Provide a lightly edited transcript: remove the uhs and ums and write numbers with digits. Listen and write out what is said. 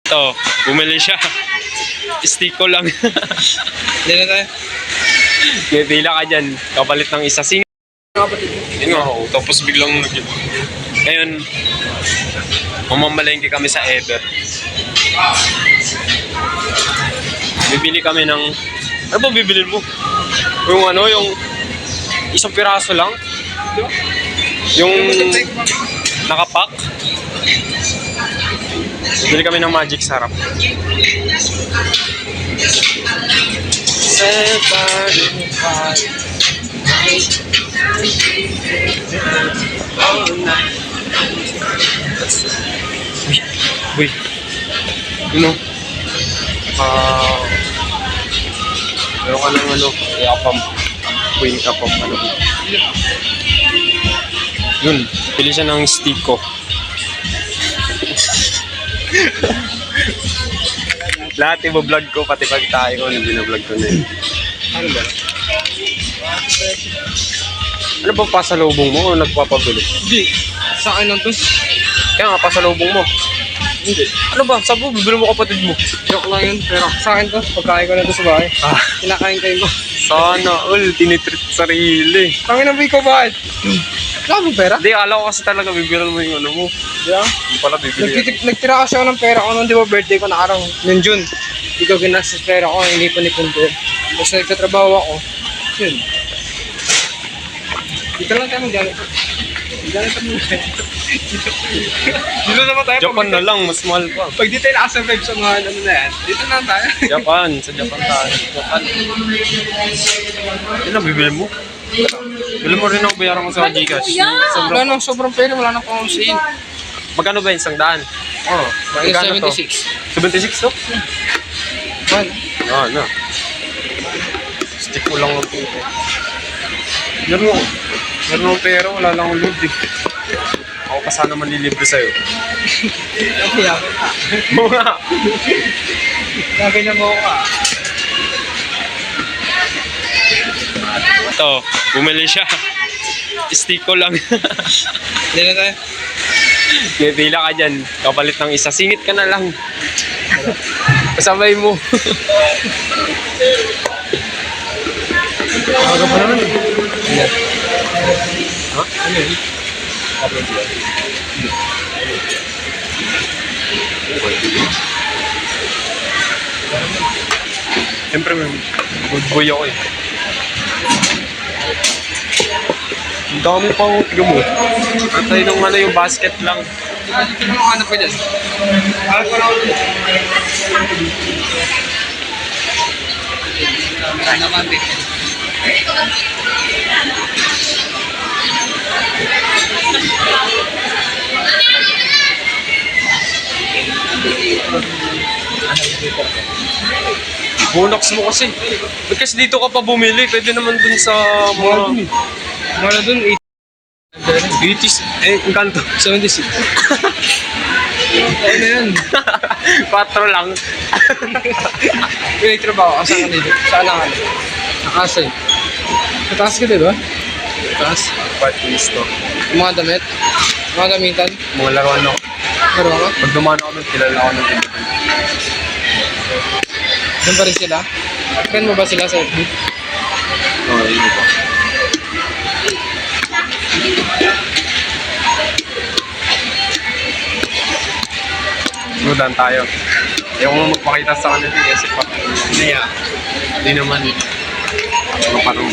Ito, bumili siya. Stick ko lang. Hindi na tayo. May pila ka dyan. Kapalit ng isa. Singit. Yun nga ako. Tapos biglang ngayon, mamamalengke kami sa Ever. Bibili kami ng... Ano ba bibilin mo? Yung ano, yung isang piraso lang. Yung nakapack. Bibili kami ng Magic Sarap. Uy. You know? Meron ka ng ano, yapam. Queen kapam, ano. Yun, pili siya ng stick ko. Lahat i-vlog ko, pati pag tayo ko, binablog ko na yun. Ano ba? Ano ba pasalubong mo o nagpapabili? Hindi. Sa akin lang to. Kaya nga, pasalubong mo. Hindi. Ano ba? Saan mo? Bibili mo kapatid mo. Joke lang yun. Pero sa akin to. Pagkain ko na to sa bahay. Ah, Kinakain kayo mo. sana all, tinitreat sarili. Tangin na ko bakit? Wala mo pera? Hindi, alam ko kasi talaga bibili mo yung ano mo. Yeah. Yung pala bibili. Nagtira kasi ako ng pera ko nung di ba birthday ko na araw. Noong June. Hindi ko ginastos pera ko. Hindi ko nipon ko. Tapos nagtatrabaho ako. Yun. Dito lang tayo mag-ganito. Mag-ganito mo. Dito naman tayo. Japan na lang, mas mahal pa. Pag di tayo nakasurvive sa mga ano na yan, dito na lang tayo. Japan, sa Japan tayo. Japan. Yun na, bibili mo. Bili mo rin ako, bayaran ko sa Gcash. Wala nang sobrang pera, wala nang pangungsiin. Magkano ba yung 100? Oo, Magkano to? 76. 76 to? Man, Ah, na. Stick mo lang ng pera. Meron akong pera, wala lang akong load eh. Ako pa sana manlilibre sa'yo. yakin ka. Oo nga. Yakin na mo ka. Ito, bumili siya. Stick ko lang. Hindi na tayo. May pila ka dyan. Kapalit ng isa. Singit ka na lang. Kasabay mo. Aga pa naman eh. Ha? Ano yun? Siyempre, good boy ako eh. Ang dami pa ako. Tignan mo. Antay nung ano yung basket lang. Dito na mga anak ko dyan. Alam ko lang. Ay naman din. Bunox mo kasi. Ba't kasi dito ka pa bumili? Pwede naman dun sa mga... Mula dun, 80s. Eh, ang kanto. 76. Ano yan? 4 lang. Pinagtrabaho ka saan ka dito? Saan lang ka? Nakasay. Nataas ka dito ba? Nataas? Part list to. Yung mga damit? Mga gamitan? Mga laruan ako. Pero ka? Pag dumaan ako nun, kilala ako ng kaibigan. Doon pa rin sila? Friend mo ba sila sa FB? Oo, yun ba? Sudan tayo. Ayaw ko magpakita sa kanila kasi pa. Hindi naman. Hindi naman. Parang